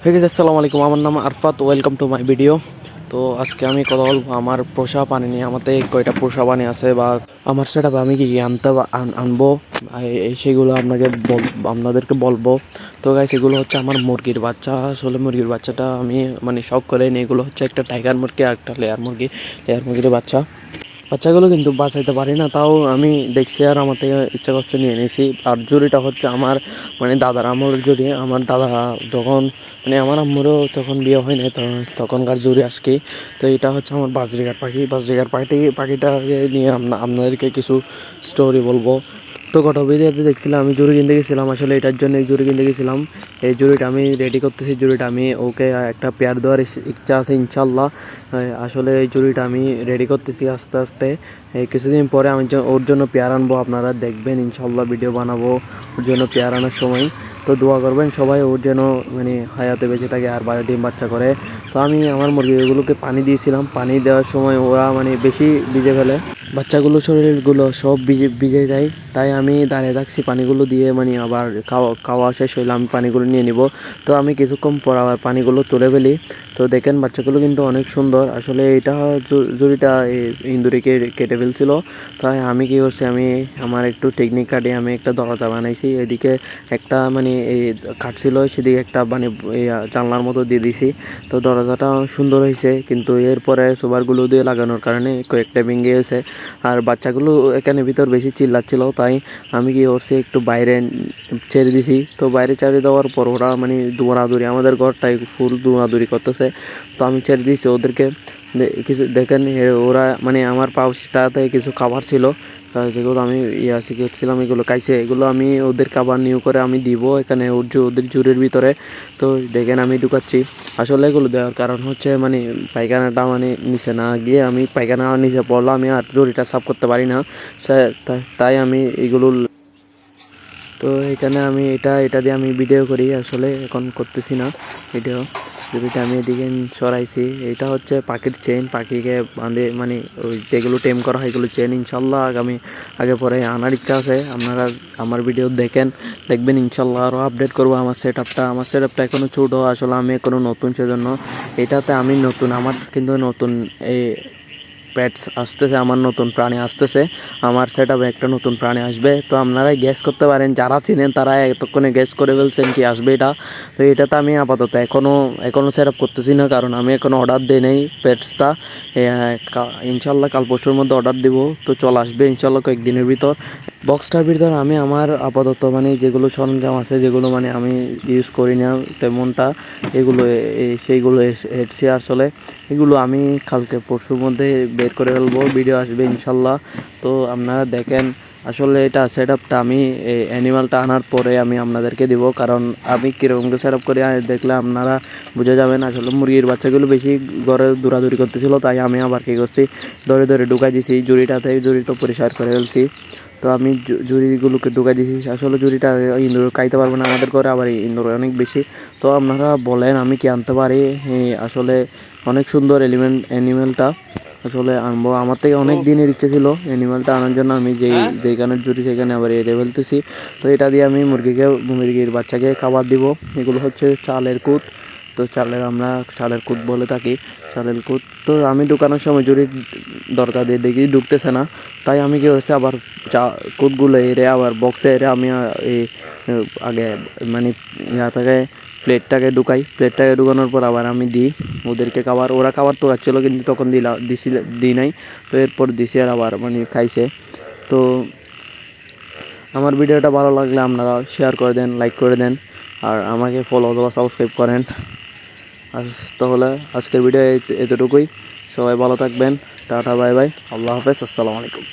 হয়ে গেছে। আসসালামু আলাইকুম, আমার নাম Arfat, welcome to my video. তো আজকে আমি কথা বলবো আমার পোষা পানি নিয়ে। আমাদের কয়টা পোষা পানি আছে বা আমার সেটা আমি কি কি আনবো সেগুলো আপনাদেরকে বলবো। তো গাইস, এগুলো হচ্ছে আমার মুরগির বাচ্চা। আসলে মুরগির বাচ্চাটা আমি শখ করে নিই। এগুলো হচ্ছে একটা টাইগার মুরগি আর একটা লেয়ার মুরগির বাচ্চাগুলো কিন্তু বাঁচাইতে পারি না, তাও আমি দেখছি আর আমার থেকে ইচ্ছা করছে নিয়ে নিয়েছি। আর জুড়িটা হচ্ছে আমার দাদার আমলের জুড়ি। আমার দাদা যখন আমার আম্মুরও তখন বিয়ে হয় নাই, তখনকার জুড়ি আজকে। তো এটা হচ্ছে আমার পাখিটাকে নিয়ে আপনাদেরকে কিছু স্টোরি বলবো। তো গত ভিডিওতে দেখছিলাম আমি জুড়ি কিনতে গেছিলাম। আসলে এটার জন্য এই জুড়ি কিনতে গেছিলাম। এই জুড়িটা আমি রেডি করতেছি। জুড়িটা আমি ওকে একটা পেয়ার দেওয়ার ইচ্ছা আছে ইনশাল্লাহ। আসলে এই জুড়িটা আমি রেডি করতেছি আস্তে আস্তে। কিছুদিন পরে আমি ওর জন্য পেয়ার আনবো, আপনারা দেখবেন ইনশাল্লাহ। ভিডিও বানাবো ওর জন্য পেয়ার আনার সময়। তো দোয়া করবেন সবাই ওর যেন হায়াতে বেঁচে থাকে আর ডিম বাচ্চা করে। তো আমি আমার মুরগিগুলোকে পানি দিয়েছিলাম। পানি দেওয়ার সময় ওরা বেশি ভিজে ফেলে, বাচ্চাগুলো শরীরগুলো সব ভিজে যায়। তাই আমি দাঁড়িয়ে থাকছি পানিগুলো দিয়ে, আবার খাওয়া শেষ হইলে আমি পানিগুলো নিয়ে নিব। তো আমি কিছুক্ষণ পর আবার পানিগুলো তুলে ফেলি। তো দেখেন বাচ্চাগুলো কিন্তু অনেক সুন্দর। আসলে এটা জুড়িটা ইন্দুরিকে কেটে ফেলছিল। তাই আমি কী করছি, আমি আমার একটু টেকনিক কাটিয়ে আমি একটা দরজা বানাইছি। এদিকে একটা এই কাঠ ছিল, সেদিকে একটা এই জানলার মতো দিয়ে দিছি। তো দরজাটা সুন্দর হয়েছে, কিন্তু এরপরে সুবারগুলো দিয়ে লাগানোর কারণে কয়েকটা ভেঙে গেছে। আর বাচ্চাগুলো এখানে ভিতর বেশি চিল্লাচ্ছিল, তাই আমি কি করছি একটু বাইরে ছেড়ে দিছি। তো বাইরে ছেড়ে দেওয়ার পর ওরা দৌড়াদৌড়ি, আমাদের ঘরটাই ফুল দৌড়াদৌড়ি করতেছে। তো আমি ছেড়ে দিয়েছি ওদেরকে। কিছু দেখেন ওরা আমার পাউচটাতে কিছু খাবার ছিল, যেগুলো আমি শিখেছিলাম এগুলো খাইছে। এগুলো আমি ওদের খাবার নিউ করে আমি দিব এখানে ওদের জুড়ির ভিতরে। তো দেখেন আমি ঢুকাচ্ছি। আসলে এগুলো দেওয়ার কারণ হচ্ছে পায়খানাটা নিচে না গিয়ে, আমি পায়খানা নিচে পড়লে আমি আর জুড়িটা সাফ করতে পারি না। তাই আমি এগুলো, তো এখানে আমি এটা দিয়ে আমি ভিডিও করি। আসলে এখন করতেছি না ভিডিও। জুড়িটা আমি এদিকে সরাইছি। এটা হচ্ছে পাখির চেন, পাখিকে বাঁধে ওই যেগুলো টেম করা হয় এগুলো চেন। ইনশাল্লাহ আগে পরে আনার ইচ্ছা আছে। আপনারা আমার ভিডিও দেখবেন ইনশাল্লাহ। আরও আপডেট করবো আমার সেট আপটা এখনও ছোটো। আসলে আমি এখনও নতুন, সেজন্য এটাতে আমি নতুন। আমার কিন্তু নতুন এই পেটস আসতেছে, আমার নতুন প্রাণী আসতেছে। আমার সেটআপে একটা নতুন প্রাণী আসবে। তো আপনারাই গ্যাস করতে পারেন, যারা চিনেন তারা এতক্ষণে গ্যাস করে ফেলছেন কি আসবে এটা। তো এটাতে আমি আপাতত এখনও সেটআপ করতেছি না, কারণ আমি এখনও অর্ডার দিই নেই পেটসটা। ইনশাল্লাহ কাল পরশুর মধ্যে অর্ডার দিব। তো চলে আসবে ইনশাল্লাহ কয়েকদিনের ভিতর। বক্সটার ভিতর আমি আমার আপাতত যেগুলো সরঞ্জাম আছে, যেগুলো আমি ইউজ করি না তেমনটা, এগুলো সেইগুলো এসেছি। আসলে এগুলো আমি কালকে পরশুর মধ্যে বের করে ফেলবো, ভিডিও আসবে ইনশাল্লাহ। তো আপনারা দেখেন। আসলে এটা সেটআপটা আমি অ্যানিমালটা আনার পরে আমি আপনাদেরকে দিব, কারণ আমি কীরকম সেটআপ করে দেখলে আপনারা বুঝে যাবেন। আসলে মুরগির বাচ্চাগুলো বেশি ঘরে দৌড়াদৌড়ি করতেছিল, তাই আমি আবার কী করছি, ধরে ধরে ঢুকাই দিছি জুড়িটা পরিষ্কার করে ফেলছি। তো আমি জুড়িগুলোকে ঢুকাই দিয়েছি। আসলে জুড়িটা ইন্দুর খাইতে পারবো না, আমাদের ঘরে আবার ইন্দুর অনেক বেশি। তো আপনারা বলেন আমি কি আনতে পারি? আসলে অনেক সুন্দর অ্যানিমেলটা আসলে আনবো। আমার থেকে অনেক দিনের ইচ্ছে ছিল অ্যানিমেলটা আনার জন্য। আমি যেখানে জুড়ি সেখানে আবার এড়ে ফেলতেছি। তো এটা দিয়ে আমি মুরগির বাচ্চাকে খাবার দিব। এগুলো হচ্ছে চালের কুদ। তো আমরা চালের কুদ বলে থাকি, চালের কুদ। তো আমি ঢুকানোর সময় জুড়ির দরকার দিয়ে দেখি ঢুকতেছে না, তাই আমি কি হচ্ছে আবার কুদগুলো এড়ে আবার বক্সে এড়ে আমি এই আগে থেকে প্লেটটাকে ঢুকানোর পর আবার আমি দিই ওদেরকে খাবার। ওরা খাবার তো খাচ্ছিলো, কিন্তু তখন দিই নাই। তো এরপর দিছি আর আবার খাইছে। তো আমার ভিডিওটা ভালো লাগলে আপনারা শেয়ার করে দেন, লাইক করে দেন, আর আমাকে ফলো অথবা সাবস্ক্রাইব করেন। আর তাহলে আজকের ভিডিও এতটুকুই। সবাই ভালো থাকবেন। টাটা, বাই বাই, আল্লাহ হাফেজ, আসসালামু আলাইকুম।